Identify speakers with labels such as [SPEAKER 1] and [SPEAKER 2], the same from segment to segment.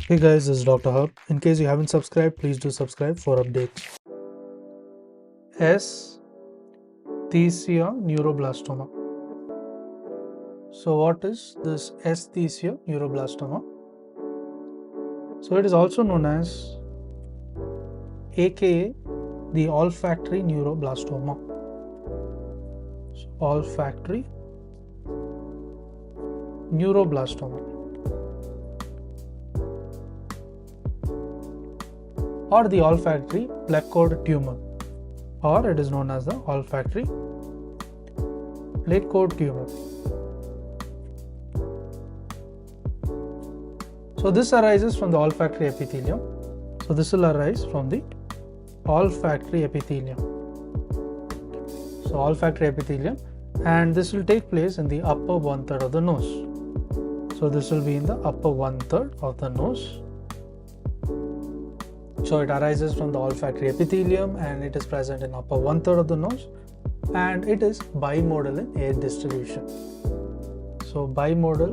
[SPEAKER 1] Hey guys, this is Dr. Hub. In case you haven't subscribed, please do subscribe for updates. Esthesioneuroblastoma. So what is this esthesioneuroblastoma? So it is also known as aka the olfactory neuroblastoma. So olfactory neuroblastoma, or the olfactory plate tumor, or it is known as the olfactory plate tumor. So this arises from the olfactory epithelium. So this will arise from the olfactory epithelium. So olfactory epithelium, and this will take place in the upper 1/3 of the nose. So this will be in the upper 1/3 of the nose. So it arises from the olfactory epithelium and it is present in upper 1/3 of the nose, and it is bimodal in age distribution. So bimodal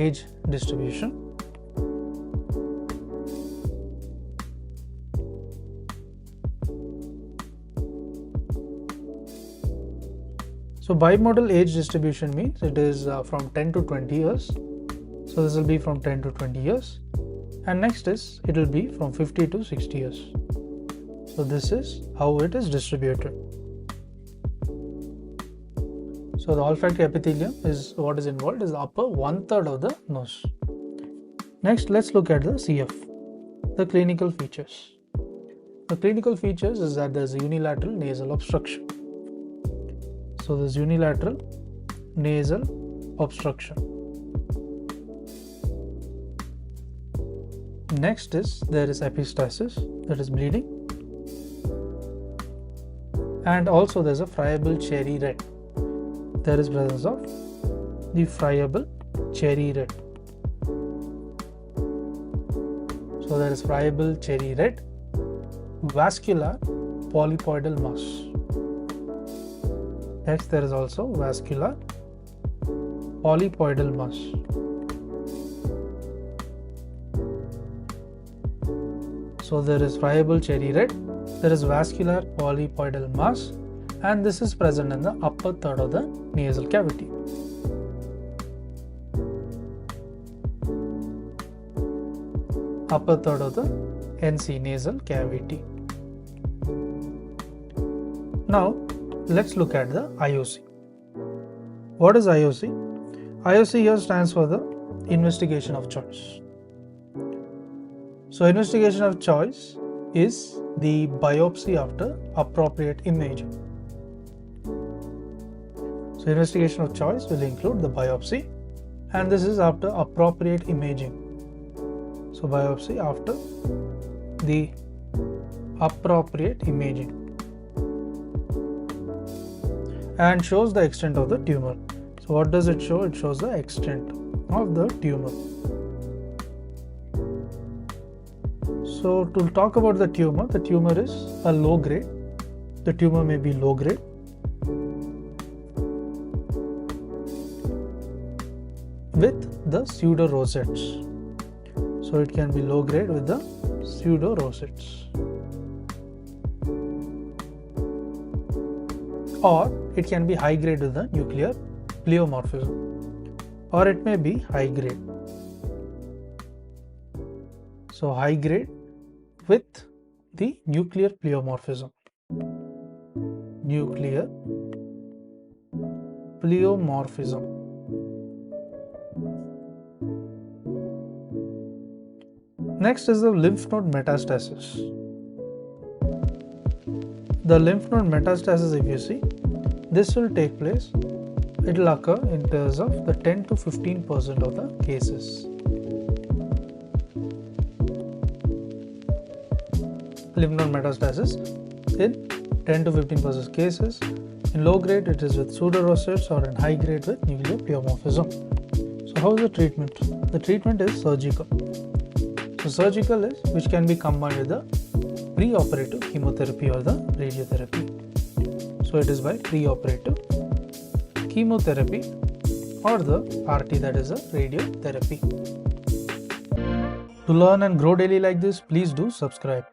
[SPEAKER 1] age distribution. So bimodal age distribution means it is from 10 to 20 years. So this will be from 10 to 20 years. And next is it will be from 50 to 60 years. So this is how it is distributed. So the olfactory epithelium is what is involved is the upper 1/3 of the nose. Next, let's look at the CF, the clinical features. The clinical features is that there is a unilateral nasal obstruction. So this unilateral nasal obstruction. Next is there is epistaxis, that is bleeding, and also there is a friable cherry red. There is presence of the friable cherry red. So there is friable cherry red, vascular polypoidal mass. Next, there is also vascular polypoidal mass. So there is friable cherry red, there is vascular polypoidal mass, and this is present in the upper 1/3 of the nasal cavity. Upper 1/3 of the NC nasal cavity. Now let's look at the IOC. What is IOC? IOC here stands for the investigation of choice. So investigation of choice is the biopsy after appropriate imaging. So investigation of choice will include the biopsy, and this is after appropriate imaging. So biopsy after the appropriate imaging, and shows the extent of the tumor. So what does it show? It shows the extent of the tumor. So to talk about the tumor is a low grade. The tumor may be low grade. With the pseudo rosettes. So it can be low grade with the pseudo rosettes. Or it can be high grade with the nuclear pleomorphism, or it may be high grade. So high grade with the nuclear pleomorphism. Nuclear pleomorphism. Next is the lymph node metastasis. The lymph node metastasis, if you see, this will take place, it will occur in terms of the 10 to 15% of the cases. Lymph node metastasis in 10 to 15% cases. In low grade, it is with pseudocysts, or in high grade with nuclear pleomorphism. So how is the treatment? The treatment is surgical. So surgical is which can be combined with the pre-operative chemotherapy or the radiotherapy. So it is by pre-operative chemotherapy or the RT, that is a radiotherapy. To learn and grow daily like this, please do subscribe.